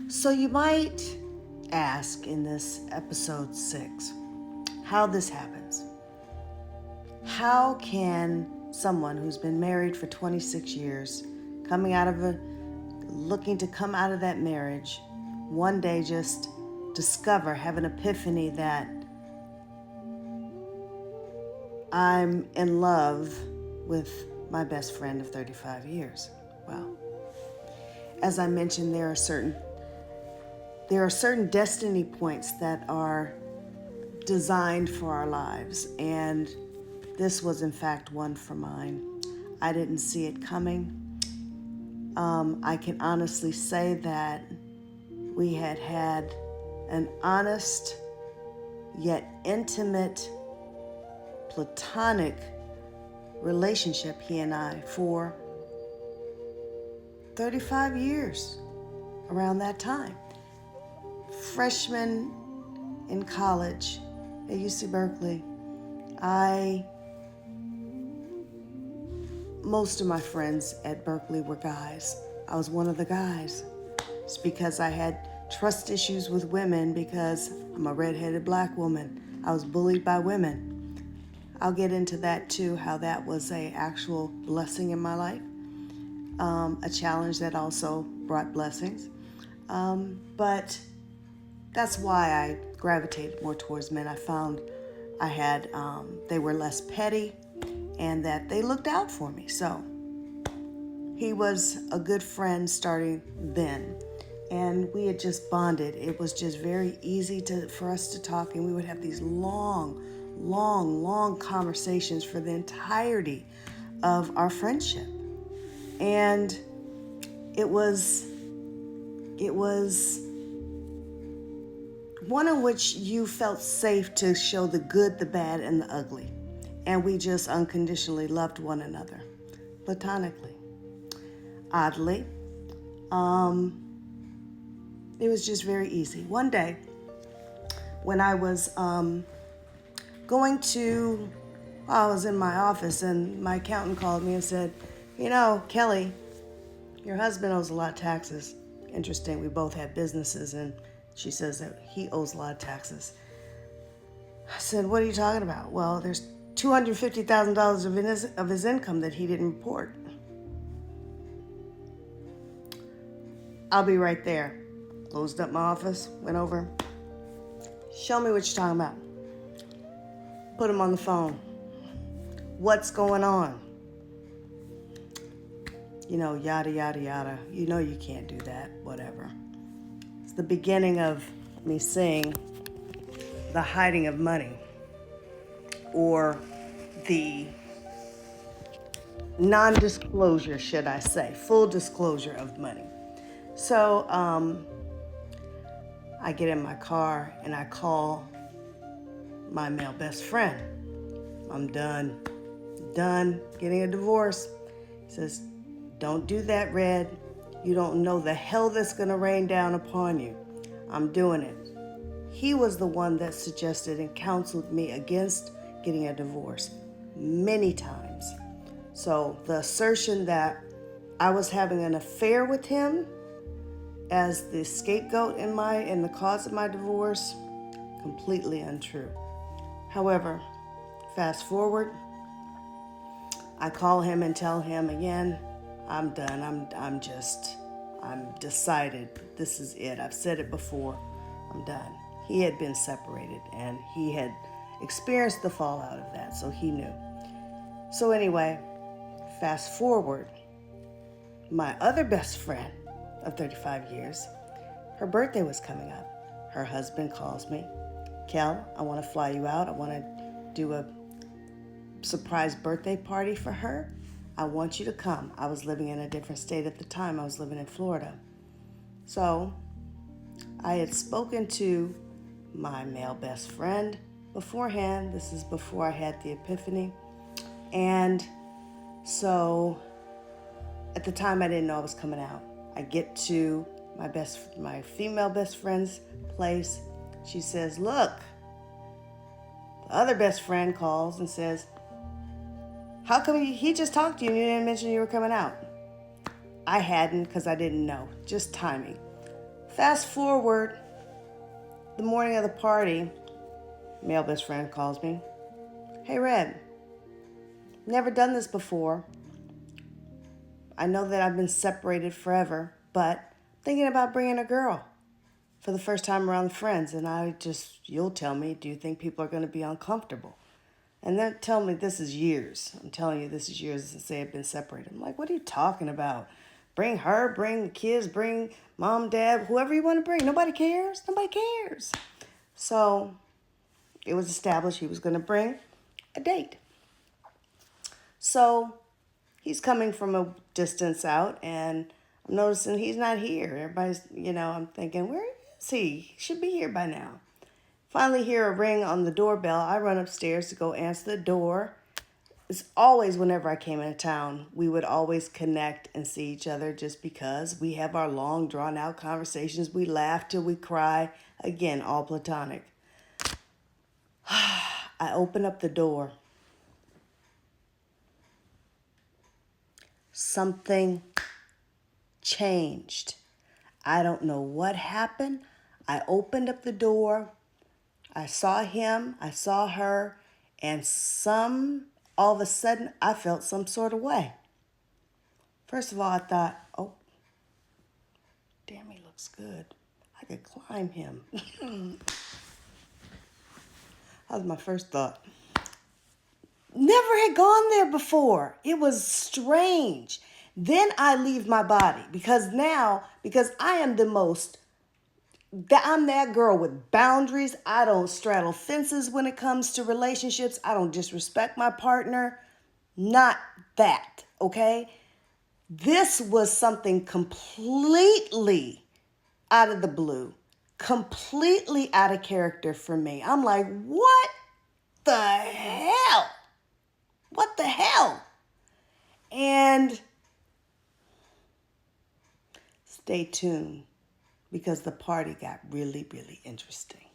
So you might ask in this episode 6 how this happens. How can someone who's been married for 26 years, looking to come out of that marriage, one day just have an epiphany that I'm in love with my best friend of 35 years? Well, as I mentioned, there are certain destiny points that are designed for our lives, and this was in fact one for mine. I didn't see it coming. I can honestly say that we had an honest yet intimate platonic relationship, he and I, for 35 years around that time. Freshman in college at UC Berkeley, most of my friends at Berkeley were guys. I was one of the guys. It's because I had trust issues with women because I'm a redheaded black woman. I was bullied by women. I'll get into that too, how that was an actual blessing in my life. A challenge that also brought blessings. But that's why I gravitated more towards men. I found they were less petty and that they looked out for me. So he was a good friend starting then. And we had just bonded. It was just very easy for us to talk, and we would have these long conversations for the entirety of our friendship. And it was one in which you felt safe to show the good, the bad, and the ugly. And we just unconditionally loved one another, platonically. Oddly, it was just very easy. One day, when I was I was in my office, and my accountant called me and said, Kelly, your husband owes a lot of taxes. Interesting, we both had businesses, and she says that he owes a lot of taxes. I said, what are you talking about? Well, there's $250,000 of his income that he didn't report. I'll be right there. Closed up my office, went over. Show me what you're talking about. Put him on the phone. What's going on? Yada, yada, yada. You can't do that, whatever. It's the beginning of me seeing the hiding of money, or the non-disclosure, should I say, full disclosure of money. So I get in my car and I call my male best friend. I'm done getting a divorce. He says, don't do that, Red. You don't know the hell that's gonna rain down upon you. I'm doing it. He was the one that suggested and counseled me against getting a divorce many times. So the assertion that I was having an affair with him as the scapegoat in the cause of my divorce, completely untrue. However, fast forward, I call him and tell him again, I'm done. I'm decided. This is it. I've said it before. I'm done. He had been separated and he had experienced the fallout of that, so he knew. So anyway, fast forward, my other best friend of 35 years, her birthday was coming up. Her husband calls me, Kel, I want to fly you out. I want to do a surprise birthday party for her. I want you to come. I was living in a different state at the time. I was living in Florida. So I had spoken to my male best friend beforehand. This is before I had the epiphany. And so at the time I didn't know I was coming out. I get to my female best friend's place. She says, look. The other best friend calls and says, how come he just talked to you and you didn't mention you were coming out? I hadn't, because I didn't know. Just timing. Fast forward, the morning of the party, male best friend calls me. Hey, Red, never done this before. I know that I've been separated forever, but I'm thinking about bringing a girl for the first time around friends. And you'll tell me, do you think people are going to be uncomfortable? And they're telling me this is years. I'm telling you, this is years since they have been separated. I'm like, what are you talking about? Bring her, bring the kids, bring mom, dad, whoever you want to bring. Nobody cares. Nobody cares. So it was established he was going to bring a date. So he's coming from a distance out, and I'm noticing he's not here. Everybody's, I'm thinking, where is he? He should be here by now. Finally hear a ring on the doorbell. I run upstairs to go answer the door. It's always whenever I came into town, we would always connect and see each other just because we have our long, drawn-out conversations. We laugh till we cry. Again, all platonic. I open up the door. Something changed. I don't know what happened. I opened up the door. I saw him. I saw her. And all of a sudden, I felt some sort of way. First of all, I thought, oh, damn, he looks good. I could climb him. That was my first thought. Never had gone there before. It was strange. Then I leave my body because I am I'm that girl with boundaries. I don't straddle fences when it comes to relationships. I don't disrespect my partner. Not that, okay? This was something completely out of the blue, completely out of character for me. I'm like, what the hell? What the hell? And stay tuned because the party got really, really interesting.